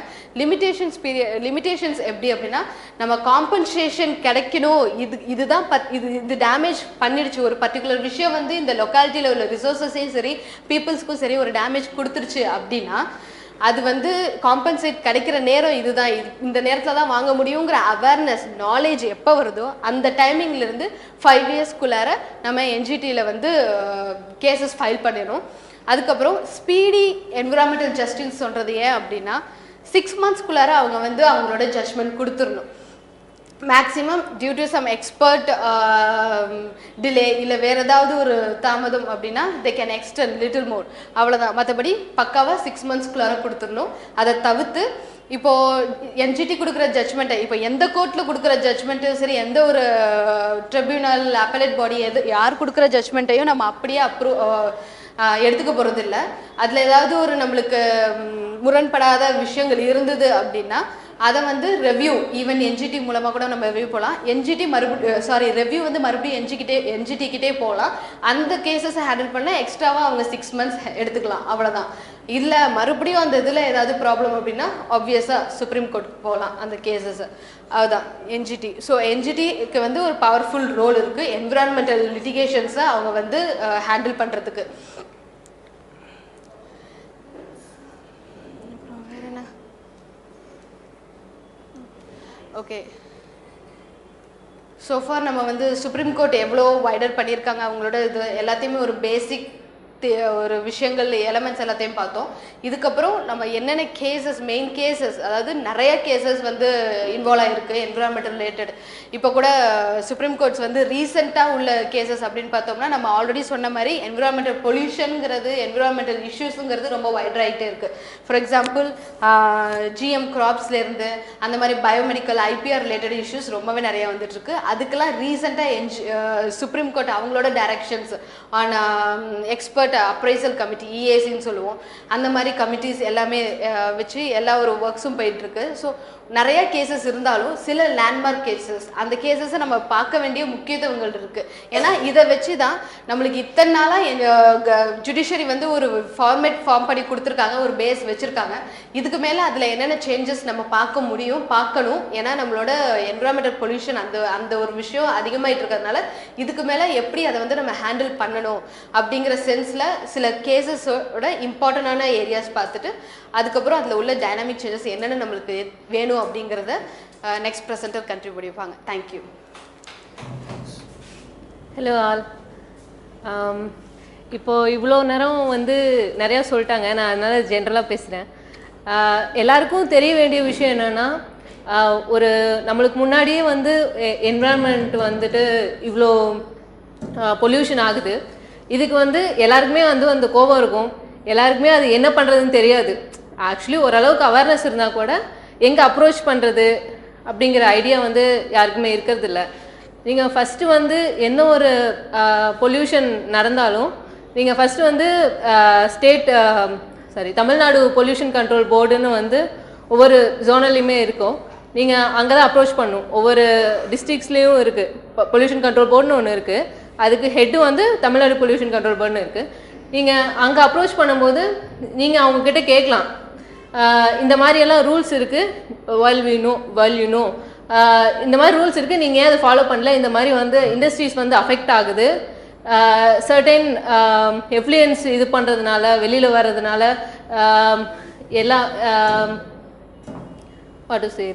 லிமிட்டேஷன்ஸ் எப்படி அப்படின்னா, நம்ம காம்பன்சேஷன் கிடைக்கணும், இதுதான் இது டேமேஜ் பண்ணிடுச்சு, ஒரு பர்டிகுலர் விஷயம் வந்து இந்த லொக்காலிட்டியில் உள்ள ரிசோர்ஸஸையும் சரி பீப்புள்ஸ்க்கும் சரி ஒரு டேமேஜ் கொடுத்துருச்சு அப்படின்னா அது வந்து காம்பன்சேட் கிடைக்கிற நேரம் இதுதான், இந்த நேரத்தில் தான் வாங்க முடியுங்கிற அவேர்னஸ் நாலேஜ் எப்போ வருதோ அந்த டைமிங்லேருந்து 5 இயர்ஸ்க்குள்ளார நம்ம NGTயில் வந்து கேசஸ் ஃபைல் பண்ணிடணும். அதுக்கப்புறம் ஸ்பீடி என்விரான்மெண்டல் ஜஸ்டிஸ் சொல்கிறது ஏன் அப்படின்னா 6 மந்த்ஸ்க்குள்ளார அவங்க வந்து அவங்களோட ஜட்ஜ்மெண்ட் கொடுத்துடணும். Maximum due to some expert delay இல்லை வேறு ஏதாவது ஒரு தாமதம் அப்படின்னா they can extend little more, அவ்வளோதான். மற்றபடி பக்காவாக 6 மந்த்ஸ்க்குள்ளார கொடுத்துடணும். அதை தவிர்த்து இப்போது NGT கொடுக்குற ஜட்ஜ்மெண்ட்டை இப்போ எந்த கோர்ட்டில் கொடுக்குற ஜட்ஜ்மெண்ட்டும் சரி, எந்த ஒரு ட்ரிபியூனல் அப்பலேட் பாடி யார் கொடுக்குற ஜட்ஜ்மெண்ட்டையும் நம்ம அப்படியே எடுத்துக்க போகிறதில்ல. அதில் ஏதாவது ஒரு நம்மளுக்கு முரண்படாத விஷயங்கள் இருந்தது அப்படின்னா அதை வந்து ரெவ்யூ ஈவன் NGT மூலமாக கூட நம்ம ரெவ்யூ போகலாம். ரெவ்யூ வந்து மறுபடியும் NGT கிட்டே போகலாம். அந்த கேசஸை ஹேண்டில் பண்ண எக்ஸ்ட்ராவாக அவங்க 6 மந்த்ஸ் எடுத்துக்கலாம், அவ்வளோதான். இல்லை மறுபடியும் அந்த இதில் ஏதாவது ப்ராப்ளம் அப்படின்னா ஆப்வியஸாக சுப்ரீம் கோர்ட்டுக்கு போகலாம் அந்த கேசஸை, அதுதான் NGT. ஸோ NGTக்கு வந்து ஒரு பவர்ஃபுல் ரோல் இருக்குது என்விரான்மெண்டல் லிட்டிகேஷன்ஸை அவங்க வந்து ஹேண்டில் பண்ணுறதுக்கு. ஓகே, ஸோஃபார் நம்ம வந்து சுப்ரீம் கோர்ட் எவ்வளோ வைடர் பண்ணியிருக்காங்க அவங்களோட இது எல்லாத்தையுமே ஒரு பேசிக் ஒரு விஷயங்கள் எலமெண்ட்ஸ் எல்லாத்தையும் பார்த்தோம். இதுக்கப்புறம் நம்ம என்னென்ன கேசஸ் மெயின் கேசஸ், அதாவது நிறைய கேசஸ் வந்து இன்வால்வ் ஆகிருக்கு என்விரான்மெண்டல் ரிலேட்டட். இப்போ கூட சுப்ரீம் கோர்ட்ஸ் வந்து ரீசெண்டாக உள்ள கேசஸ் அப்படின்னு பார்த்தோம்னா நம்ம ஆல்ரெடி சொன்ன மாதிரி என்விரான்மெண்டல் பொல்யூஷனுங்கிறது என்விரான்மெண்டல் இஷ்யூஸுங்கிறது ரொம்ப வைடராகிட்டே இருக்குது. ஃபார் எக்ஸாம்பிள் GM கிராப்ஸ்லேருந்து அந்த மாதிரி பயோமெடிக்கல் IPR ரிலேட்டட் இஷ்யூஸ் ரொம்பவே நிறைய வந்துட்டுருக்கு. அதுக்கெல்லாம் ரீசெண்டாக சுப்ரீம் கோர்ட் அவங்களோட directions on expert appraisal committee EACன்னு சொல்லுவோம், அந்த மாதிரி கமிட்டிஸ் எல்லாமே வச்சு எல்லா ஒரு ஒர்க்ஸும் போயிட்டுருக்கு. ஸோ நிறைய கேசஸ் இருந்தாலும் சில லேண்ட்மார்க் கேசஸ், அந்த கேசஸை நம்ம பார்க்க வேண்டிய முக்கியத்துவங்கள் இருக்குது. ஏன்னா இதை வச்சு தான் நம்மளுக்கு இத்தனை நாளாக ஜுடிஷியரி வந்து ஒரு ஃபார்ம் பண்ணி கொடுத்துருக்காங்க, ஒரு பேஸ் வச்சுருக்காங்க. இதுக்கு மேலே அதில் என்னென்ன சேஞ்சஸ் நம்ம பார்க்கணும். ஏன்னா நம்மளோட என்விரான்மெண்டல் பொல்யூஷன் அந்த ஒரு விஷயம் அதிகமாகிட்டு இருக்கிறதுனால இதுக்கு மேலே எப்படி அதை வந்து நம்ம ஹேண்டில் பண்ணணும் அப்படிங்கிற சென்ஸில் சில கேசஸோட இம்பார்ட்டண்டான ஏரியாஸ் பார்த்துட்டு அதுக்கப்புறம் அதில் உள்ள டைனாமிக் சேஞ்சஸ் என்னென்ன நம்மளுக்கு வேணும் அப்படிங்கிறத நெக்ஸ்ட் ப்ரெசென்டர் கண்ட்ரிபியூட் பண்ணியிருப்பாங்க. தேங்க்யூ. Hello all. இப்போது இவ்வளோ நேரம் வந்து நிறையா சொல்லிட்டாங்க, நான் அதனால் ஜென்ரலாக பேசுகிறேன். எல்லாருக்கும் தெரிய வேண்டிய விஷயம் என்னென்னா, ஒரு நம்மளுக்கு முன்னாடியே வந்து என்விரான்மெண்ட் வந்துட்டு இவ்வளோ பொல்யூஷன் ஆகுது. இதுக்கு வந்து எல்லாருக்குமே வந்து அந்த கோபம் இருக்கும், எல்லாருக்குமே அது என்ன பண்ணுறதுன்னு தெரியாது. ஆக்சுவலி ஓரளவுக்கு அவேர்னஸ் இருந்தால் கூட எங்கே அப்ரோச் பண்ணுறது, அப்படிங்கிற ஐடியா வந்து யாருக்குமே இருக்கிறது இல்லை. நீங்கள் ஃபஸ்ட்டு வந்து என்ன ஒரு பொல்யூஷன் நடந்தாலும் நீங்கள் ஃபஸ்ட்டு வந்து தமிழ்நாடு பொல்யூஷன் கண்ட்ரோல் போர்டுன்னு வந்து ஒவ்வொரு ஜோனல்லையுமே இருக்கும். நீங்கள் அங்கே தான் அப்ரோச் பண்ணணும். ஒவ்வொரு டிஸ்ட்ரிக்ஸ்லேயும் இருக்குது பொல்யூஷன் கண்ட்ரோல் போர்டுன்னு ஒன்று இருக்குது. அதுக்கு ஹெட்டு வந்து தமிழ்நாடு பொல்யூஷன் கண்ட்ரோல் போர்டுன்னு இருக்குது. நீங்கள் அங்கே அப்ரோச் பண்ணும்போது நீங்கள் அவங்கக்கிட்ட கேட்கலாம், இந்த மாதிரியெல்லாம் ரூல்ஸ் இருக்குது, வெல் யூ நோ இந்த மாதிரி ரூல்ஸ் இருக்குது, நீங்கள் ஏன் அதை ஃபாலோ பண்ணல, இந்த மாதிரி வந்து இண்டஸ்ட்ரீஸ் வந்து அஃபெக்ட் ஆகுது, சர்டைன் எஃப்ளூயன்ஸ் இது பண்ணுறதுனால வெளியில் வர்றதுனால எல்லாம் வாட் டு சே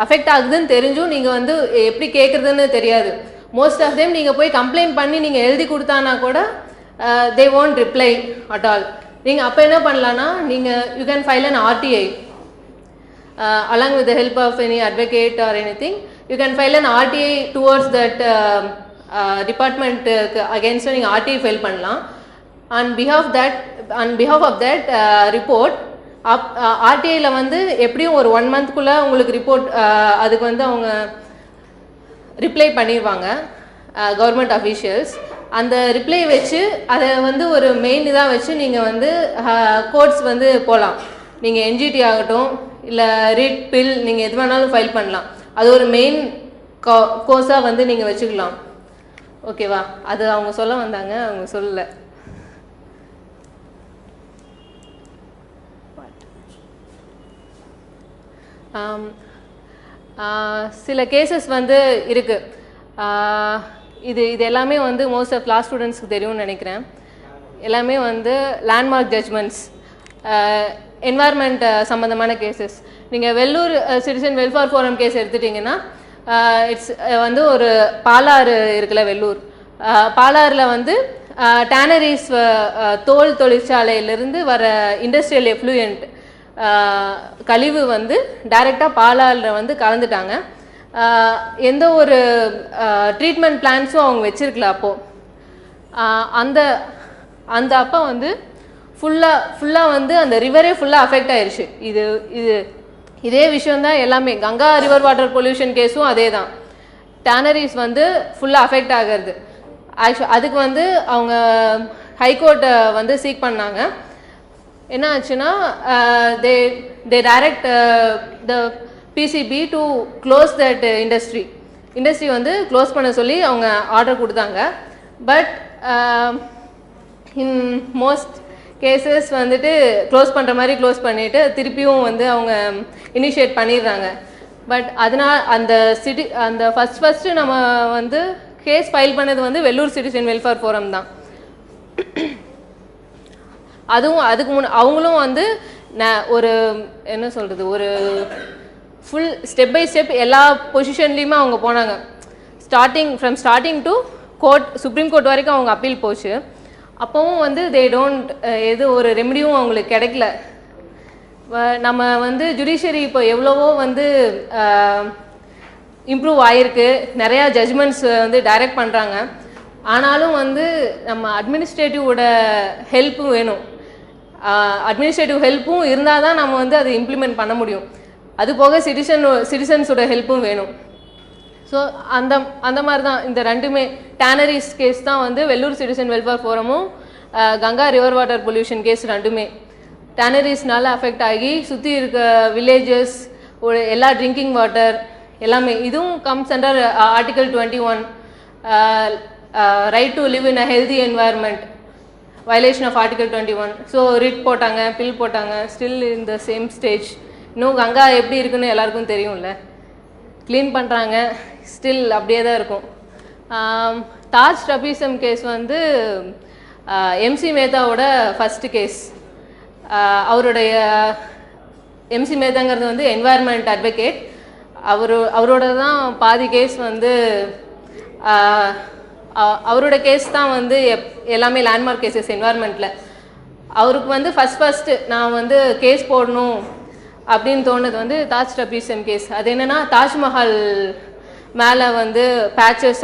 அஃபெக்ட் ஆகுதுன்னு தெரிஞ்சும் நீங்கள் வந்து எப்படி கேட்குறதுன்னு தெரியாது. மோஸ்ட் ஆஃப் தேம் நீங்கள் போய் கம்ப்ளைண்ட் பண்ணி நீங்கள் எழுதி கொடுத்தானா கூட தே won't ரிப்ளை அட் ஆல். நீங்கள் அப்போ என்ன பண்ணலான்னா, நீங்கள் you can file an RTI along with the help of any advocate or anything. You can file an RTI towards that department against நீங்கள் RTI ஃபைல் பண்ணலாம். on behalf of that report RTIயில் வந்து எப்படியும் ஒரு 1 monthக்குள்ளே உங்களுக்கு ரிப்போர்ட் அதுக்கு வந்து அவங்க reply பண்ணிடுவாங்க கவர்மெண்ட் அஃபீஷியல்ஸ். அந்த ரிப்ளை வச்சு அதை வந்து ஒரு மெயின் இதாக வச்சு நீங்கள் வந்து கோர்ட்ஸ் வந்து போகலாம். நீங்கள் NGT ஆகட்டும் இல்லை ரிட் பில் நீங்கள் எது வேணாலும் ஃபைல் பண்ணலாம். அது ஒரு மெயின் கோர்ஸாக வந்து நீங்கள் வச்சுக்கலாம். ஓகேவா? அது அவங்க சொல்ல வந்தாங்க, அவங்க சொல்லலை. சில கேசஸ் வந்து இருக்குது. இது எல்லாமே வந்து மோஸ்ட் ஆஃப் லா ஸ்டூடெண்ட்ஸ்க்கு தெரியும்னு நினைக்கிறேன். எல்லாமே வந்து லேண்ட்மார்க் ஜட்ஜ்மெண்ட்ஸ், என்வாயர்மெண்ட் சம்மந்தமான கேசஸ். நீங்கள் Vellore citizen welfare forum case எடுத்துட்டிங்கன்னா, இட்ஸ் வந்து ஒரு பாலாறு இருக்குல்ல வெள்ளூர், பாலாறில் வந்து டேனரிஸ் தோல் தொழிற்சாலையிலிருந்து வர இண்டஸ்ட்ரியல் எஃப்ளூயன்ட் கழிவு வந்து டைரெக்டாக பாலாறில் வந்து கலந்துட்டாங்க. எந்த ஒரு ட்ரீட்மெண்ட் பிளான்ஸும் அவங்க வச்சுருக்கல. அப்போது அந்த அப்போ வந்து ஃபுல்லாக வந்து அந்த ரிவரே ஃபுல்லாக அஃபெக்ட் ஆயிடுச்சு. இதே விஷயந்தான் எல்லாமே. கங்கா ரிவர் வாட்டர் பொல்யூஷன் கேஸும் அதே தான். டேனரிஸ் வந்து ஃபுல்லாக அஃபெக்ட் ஆகிறது. அதுக்கு வந்து அவங்க ஹைகோர்ட்டை வந்து சீக் பண்ணாங்க. என்ன ஆச்சுன்னா, they direct the PCB to close that industry வந்து க்ளோஸ் பண்ண சொல்லி அவங்க ஆர்டர் கொடுத்தாங்க. பட் இன் மோஸ்ட் கேசஸ் வந்துட்டு க்ளோஸ் பண்ணுற மாதிரி க்ளோஸ் பண்ணிவிட்டு திருப்பியும் வந்து அவங்க இனிஷியேட் பண்ணிடுறாங்க. பட் அதனால் அந்த ஃபஸ்ட்டு நம்ம வந்து கேஸ் ஃபைல் பண்ணது வந்து வெள்ளூர் சிட்டிசன் வெல்ஃபேர் ஃபோரம் தான். அதுக்கு அவங்களும் வந்து ஒரு என்ன சொல்கிறது, ஒரு ஃபுல் ஸ்டெப் பை ஸ்டெப் எல்லா பொசிஷன்லேயுமே அவங்க போனாங்க. Starting to court, supreme court வரைக்கும் அவங்க அப்பீல் போச்சு. அப்போவும் வந்து எது ஒரு ரெமெடியும் அவங்களுக்கு கிடைக்கல. நம்ம வந்து ஜுடிஷியரி இப்போ எவ்வளவோ வந்து இம்ப்ரூவ் ஆகிருக்கு, நிறையா ஜட்ஜ்மெண்ட்ஸ் வந்து டைரக்ட் பண்ணுறாங்க. ஆனாலும் வந்து நம்ம அட்மினிஸ்ட்ரேட்டிவோட ஹெல்ப்பும் வேணும். அட்மினிஸ்ட்ரேட்டிவ் ஹெல்ப்பும் இருந்தால் தான் நம்ம வந்து அதை இம்ப்ளிமெண்ட் பண்ண முடியும். அது போக சிட்டிசன்ஸோட ஹெல்ப்பும் வேணும். ஸோ அந்த மாதிரி தான் இந்த ரெண்டுமே. டேனரிஸ் கேஸ் தான் வந்து வெள்ளூர் சிட்டிசன் வெல்ஃபேர் ஃபோரமும் Ganga river water pollution case ரெண்டுமே டேனரிஸ்னால அஃபெக்ட் ஆகி சுற்றி இருக்க வில்லேஜஸ் எல்லா ட்ரிங்கிங் வாட்டர் எல்லாமே. இதுவும் comes under article 21 right to live in a healthy environment, violation of article 21. So writ போட்டாங்க, பில் போட்டாங்க, still in the same stage. இன்னும் கங்கா எப்படி இருக்குன்னு எல்லாருக்கும் தெரியும்ல. க்ளீன் பண்ணுறாங்க, ஸ்டில் அப்படியே தான் இருக்கும். தாஜ் ரபீசம் கேஸ் வந்து MC மேத்தாவோட ஃபஸ்ட்டு கேஸ். அவருடைய MC மேத்தாங்கிறது வந்து என்வாயர்மெண்ட் அட்வொகேட். அவரோட தான் பாதி கேஸ் வந்து அவரோட கேஸ் தான் வந்து எல்லாமே லேண்ட்மார்க் கேசஸ் என்வாயர்மெண்ட்டில். அவருக்கு வந்து ஃபஸ்ட்டு நான் வந்து கேஸ் போடணும் அப்படின்னு தோணுது வந்து தாஜ் ரபீசம் கேஸ். அது என்னென்னா, தாஜ்மஹால் மேலே வந்து patches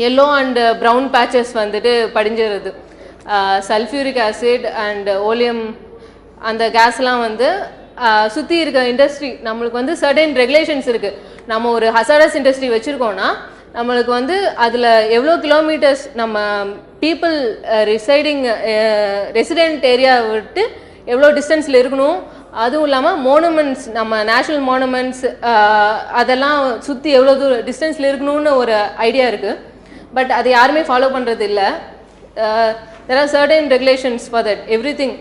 yellow and brown patches வந்துட்டு படிஞ்சிருது. சல்ஃபியூரிக் ஆசிட் அண்ட் ஓலியம் அந்த கேஸ்லாம் வந்து சுற்றி இருக்க இண்டஸ்ட்ரி நம்மளுக்கு வந்து சர்டன் ரெகுலேஷன்ஸ் இருக்குது. நம்ம ஒரு ஹசாரஸ் இண்டஸ்ட்ரி வச்சுருக்கோன்னா நம்மளுக்கு வந்து அதில் எவ்வளோ கிலோமீட்டர்ஸ் நம்ம பீப்புள் ரெசிடென்ட் ஏரியா விட்டு எவ்வளோ டிஸ்டன்ஸில் இருக்கணும். அதுவும் இல்லாமல் மோனுமெண்ட்ஸ் நம்ம நேஷ்னல் மோனுமெண்ட்ஸ் அதெல்லாம் சுற்றி எவ்வளோ தூரம் டிஸ்டன்ஸில் இருக்கணும்னு ஒரு ஐடியா இருக்குது. பட் அது யாருமே ஃபாலோ பண்ணுறது இல்லை. There are certain regulations for that everything.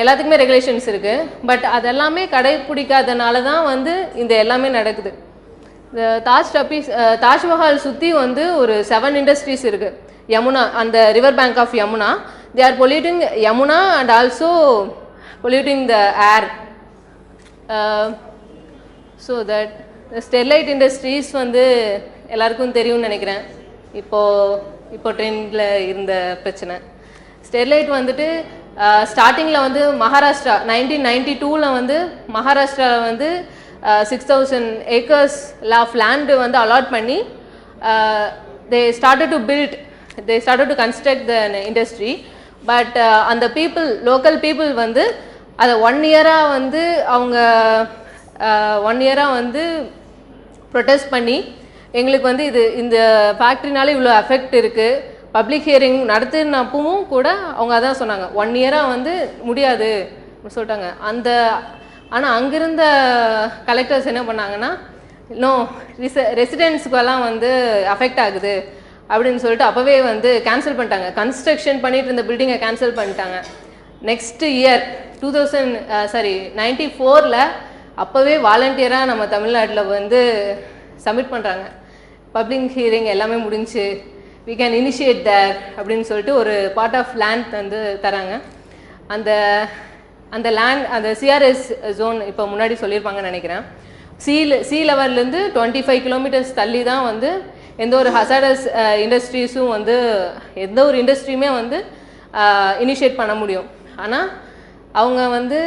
எல்லாத்துக்குமே ரெகுலேஷன்ஸ் இருக்குது. பட் அதெல்லாமே கடைப்பிடிக்காதனால தான் வந்து இந்த எல்லாமே நடக்குது. இந்த தாஜ்மஹால் சுற்றி வந்து ஒரு 7 இண்டஸ்ட்ரீஸ் இருக்குது. யமுனா, அந்த river bank of Yamuna, they are polluting Yamuna and also polluting the air. So that Sterlite industries வந்து எல்லாருக்கும் தெரியும்னு நினைக்கிறேன். இப்போ ட்ரெண்டில் இருந்த பிரச்சனை. ஸ்டெர்லைட் வந்துட்டு ஸ்டார்டிங்கில் வந்து மகாராஷ்டிரா 1992 வந்து மகாராஷ்டிராவில் வந்து 6000 acres ஆஃப் லேண்டு வந்து அலாட் பண்ணி they started to construct the industry. But அந்த லோக்கல் பீப்புள் வந்து அதை 1 இயராக வந்து அவங்க 1 இயராக வந்து ப்ரொட்டஸ்ட் பண்ணி எங்களுக்கு வந்து இந்த ஃபேக்ட்ரினால இவ்வளோ எஃபெக்ட் இருக்குது, பப்ளிக் ஹியரிங் நடத்துனப்பவும் கூட அவங்க அதான் சொன்னாங்க, 1 இயராக வந்து முடியாது சொல்லிட்டாங்க. ஆனால் அங்கிருந்த கலெக்டர்ஸ் என்ன பண்ணாங்கன்னா, இன்னும் ரெசிடென்ட்ஸுக்கெல்லாம் வந்து அஃபெக்ட் ஆகுது அப்படின்னு சொல்லிட்டு அப்போவே வந்து கேன்சல் பண்ணிட்டாங்க. கன்ஸ்ட்ரக்ஷன் பண்ணிட்டு இருந்த பில்டிங்கை கேன்சல் பண்ணிட்டாங்க. நெக்ஸ்ட் இயர் 1994 அப்போவே வாலண்டியராக நம்ம தமிழ்நாட்டில் வந்து சப்மிட் பண்ணுறாங்க. பப்ளிக் ஹியரிங் எல்லாமே முடிஞ்சு we can initiate there அப்படின்னு சொல்லிட்டு ஒரு பார்ட் ஆஃப் லேண்ட் வந்து தராங்க. அந்த லேண்ட், அந்த சிஆர்எஸ் ஜோன் இப்போ முன்னாடி சொல்லியிருப்பாங்கன்னு நினைக்கிறேன். சி லெவல்லேருந்து 25 கிலோமீட்டர்ஸ் தள்ளி தான் வந்து எந்த ஒரு ஹசார்டஸ் இண்டஸ்ட்ரீஸும் வந்து எந்த ஒரு இண்டஸ்ட்ரியுமே வந்து இனிஷியேட் பண்ண முடியும். ஆனால் அவங்க வந்து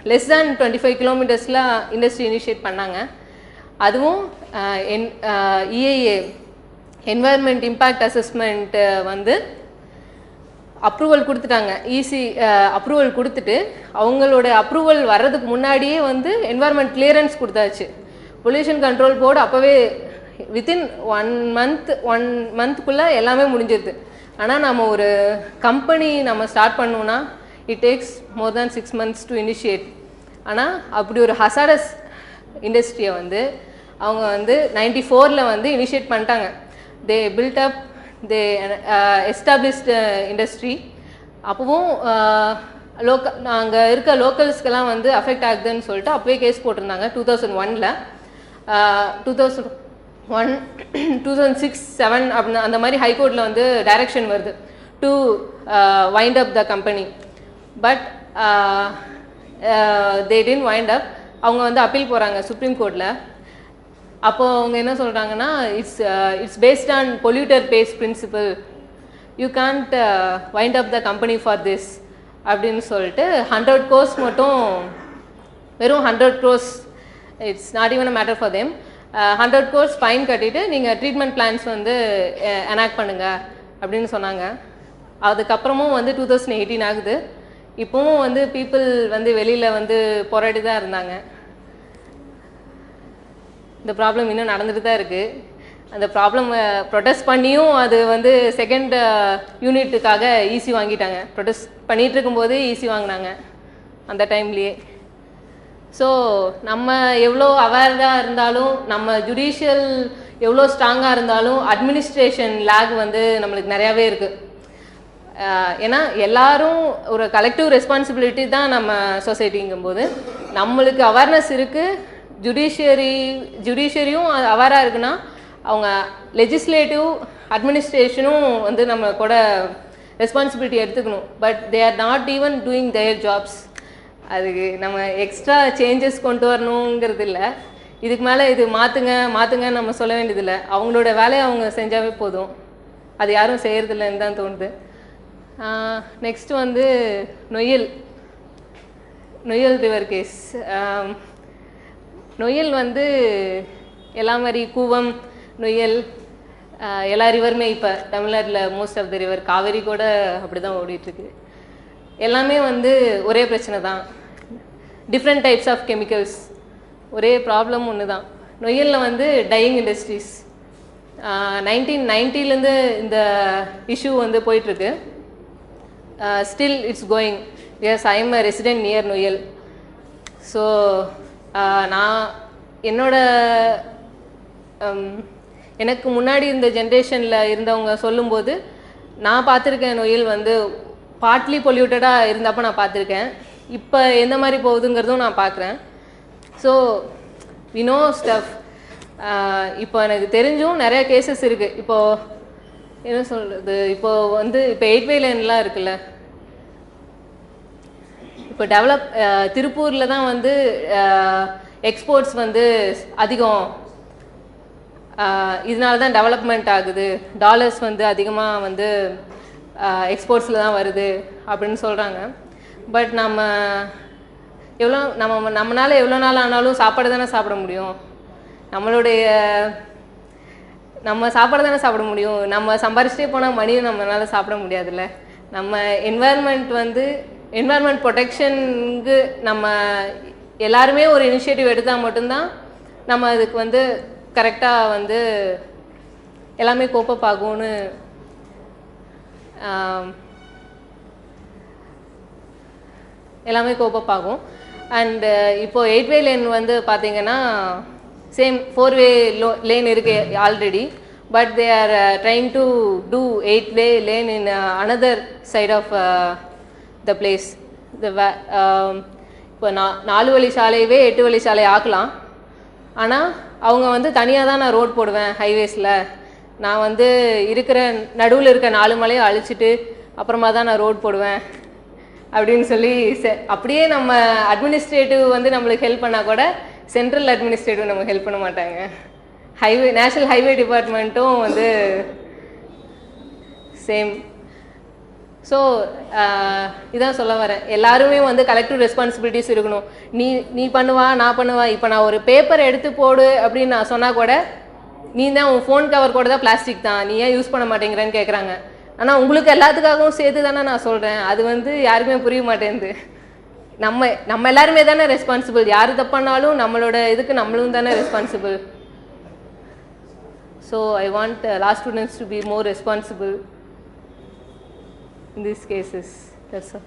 லெஸ் தேன் 25 கிலோமீட்டர்ஸில் இண்டஸ்ட்ரி இனிஷியேட் பண்ணாங்க. அதுவும் EIA என்வாயர்மெண்ட் இம்பேக்ட் அசஸ்மெண்ட் வந்து அப்ரூவல் கொடுத்துட்டாங்க. அப்ரூவல் கொடுத்துட்டு அவங்களோட அப்ரூவல் வர்றதுக்கு முன்னாடியே வந்து என்வாயர்மெண்ட் கிளியரன்ஸ் கொடுத்தாச்சு. பொல்யூஷன் கண்ட்ரோல் போர்டு அப்போவே வித்தின் 1 மந்த்க்குள்ளே எல்லாமே முடிஞ்சிருது. ஆனால் நம்ம ஒரு கம்பெனி நம்ம ஸ்டார்ட் பண்ணோன்னா it takes more than 6 months to initiate. ஆனால் அப்படி ஒரு ஹசாரஸ் இண்டஸ்ட்ரியை வந்து அவங்க வந்து 94 வந்து இனிஷியேட் பண்ணிட்டாங்க. தே பில்ட் அப், தே எஸ்டாப்ளிஷ்ட் இண்டஸ்ட்ரி. அப்போவும் அங்கே இருக்க லோக்கல்ஸ்க்கெல்லாம் வந்து அஃபெக்ட் ஆகுதுன்னு சொல்லிட்டு அப்போவே கேஸ் போட்டிருந்தாங்க 2001. 2001, 2006, 2007 அப்படின்னு அந்த மாதிரி ஹைகோர்ட்டில் வந்து டைரக்ஷன் வருது to wind up the company. But they didn't wind up. அவங்க வந்து அப்பீல் போகிறாங்க சுப்ரீம் கோர்ட்டில். அப்போது அவங்க என்ன சொல்கிறாங்கன்னா, it's based on polluter pays principle, you can't wind up the company for this அப்படின்னு சொல்லிட்டு 100 crores மட்டும், வெறும் 100 crores, it's not even a matter for them. 100 crores fine கட்டிட்டு நீங்கள் ட்ரீட்மெண்ட் பிளான்ஸ் வந்து எனாக்ட் பண்ணுங்க அப்படின்னு சொன்னாங்க. அதுக்கப்புறமும் வந்து 2018 ஆகுது. இப்போவும் வந்து பீப்புள் வந்து வெளியில் வந்து போராடி தான் இருந்தாங்க. இந்த ப்ராப்ளம் இன்னும் நடந்துட்டு தான் இருக்குது. அந்த ப்ராப்ளம் ப்ரொடெஸ்ட் பண்ணியும் அது வந்து செகண்ட் யூனிட்டுக்காக ஈசி வாங்கிட்டாங்க. ப்ரொடெஸ்ட் பண்ணிகிட்டு இருக்கும்போது ஈசி வாங்கினாங்க அந்த டைம்லேயே. ஸோ நம்ம எவ்வளோ அவேர்டாக இருந்தாலும், நம்ம ஜுடிஷியல் எவ்வளோ ஸ்ட்ராங்காக இருந்தாலும், அட்மினிஸ்ட்ரேஷன் லேக் வந்து நம்மளுக்கு நிறையாவே இருக்குது. ஏன்னா எல்லாரும் ஒரு கலெக்டிவ் ரெஸ்பான்சிபிலிட்டி தான் நம்ம சொசைட்டிங்கும்போது நம்மளுக்கு அவேர்னஸ் இருக்குது. ஜுடிஷியரியும் அவேராக இருக்குன்னா அவங்க லெஜிஸ்லேட்டிவ் அட்மினிஸ்ட்ரேஷனும் வந்து நம்ம கூட ரெஸ்பான்சிபிலிட்டி எடுத்துக்கணும். But they R not even doing there jobs. அதுக்கு நம்ம எக்ஸ்ட்ரா சேஞ்சஸ் கொண்டு வரணுங்கிறது இல்லை. இதுக்கு மேலே இது மாற்றுங்க நம்ம சொல்ல வேண்டியதில்லை. அவங்களோட வேலையை அவங்க செஞ்சாவே போதும். அது யாரும் செய்கிறதில்லன்னு தான் தோணுது. நெக்ஸ்ட் வந்து நொய்யல் ரிவர் கேஸ். நொய்யல் வந்து எல்லா மாதிரி கூவம், நொய்யல், எல்லா ரிவருமே இப்போ தமிழ்நாட்டில் most of the river, Kaveri கூட அப்படி தான் ஓடிட்டுருக்கு. எல்லாமே வந்து ஒரே பிரச்சனை தான், டிஃப்ரெண்ட் டைப்ஸ் ஆஃப் கெமிக்கல்ஸ், ஒரே ப்ராப்ளம் ஒன்று தான். நொய்யலில் வந்து டையிங் இண்டஸ்ட்ரீஸ் 1990லேருந்து இந்த இஷ்யூ வந்து போயிட்டுருக்கு. Still it's going. Yes, I am a resident near Noyyal. So நான் எனக்கு முன்னாடி இந்த ஜென்ரேஷனில் இருந்தவங்க சொல்லும்போது நான் பார்த்துருக்கேன் நொய்யல் வந்து பார்ட்லி பொல்யூட்டடாக இருந்தப்போ நான் பார்த்துருக்கேன். இப்போ எந்த மாதிரி போகுதுங்கிறதும் நான் பார்க்குறேன். So we know stuff. இப்போ எனக்கு தெரிஞ்சும் நிறைய கேசஸ் இருக்குது. இப்போது என்ன சொல்கிறது, இப்போது வந்து இப்போ 8 வே லைன்லாம் இருக்குல்ல, இப்போ திருப்பூரில் தான் வந்து எக்ஸ்போர்ட்ஸ் வந்து அதிகம், இதனால தான் டெவலப்மெண்ட் ஆகுது, டாலர்ஸ் வந்து அதிகமாக வந்து எக்ஸ்போர்ட்ஸில் தான் வருது அப்படின்னு சொல்கிறாங்க. பட் நம்மளால் எவ்வளோ நாள் ஆனாலும் சாப்பாடு தானே சாப்பிட முடியும், நம்ம சாப்பாடு தானே சாப்பிட முடியும். நம்ம சம்பாரிச்சிட்டே போனால் மணியும் நம்மளால் சாப்பிட முடியாதுல்ல. நம்ம என்வாயர்மெண்ட் ப்ரொடெக்ஷனுக்கு நம்ம எல்லாருமே ஒரு இனிஷியேட்டிவ் எடுத்தால் மட்டும்தான் நம்ம அதுக்கு வந்து கரெக்டாக வந்து எல்லாமே கோப்பப் ஆகும்னு எல்லாமே கோப்பப் ஆகும். அண்டு இப்போது 8 வே லேன் வந்து பார்த்திங்கன்னா சேம் 4 வே லேன் இருக்குது already. But they are trying to do 8 way lane in another side of the place. இப்போ 4 வழி சாலையவே 8 வழி சாலை ஆக்கலாம். ஆனால் அவங்க வந்து தனியாக தான் நான் ரோட் போடுவேன் ஹைவேஸில், நான் வந்து நடுவில் இருக்க 4 மலையை அழிச்சிட்டு அப்புறமா தான் நான் ரோட் போடுவேன் அப்படின்னு சொல்லி அப்படியே நம்ம அட்மினிஸ்ட்ரேட்டிவ் வந்து நம்மளுக்கு ஹெல்ப் பண்ணால் கூட சென்ட்ரல் அட்மினிஸ்ட்ரேட்டிவ் நமக்கு ஹெல்ப் பண்ண மாட்டாங்க. நேஷ்னல் ஹைவே டிபார்ட்மெண்ட்டும் வந்து சேம். ஸோ இதான் சொல்ல வரேன், எல்லாருமே வந்து கலெக்டிவ் ரெஸ்பான்சிபிலிட்டிஸ் இருக்கணும். நீ பண்ணுவா, நான் பண்ணுவா. இப்போ நான் ஒரு பேப்பர் எடுத்து போடு அப்படின்னு நான் சொன்னால் கூட நீ தான் உன் ஃபோன் கவர் கூட தான் பிளாஸ்டிக் தான், நீ ஏன் யூஸ் பண்ண மாட்டேங்கிறேன்னு கேட்குறாங்க. ஆனால் உங்களுக்கு எல்லாத்துக்காகவும் சேர்த்து தானே நான் சொல்கிறேன். அது வந்து யாருக்குமே புரிய மாட்டேங்குது. நம்ம எல்லாருமே தானே ரெஸ்பான்சிபிள். யார் தப்பானாலும் நம்மளோட இதுக்கு நம்மளும் தானே responsible. So I want law students to be more responsible in these cases. That's all.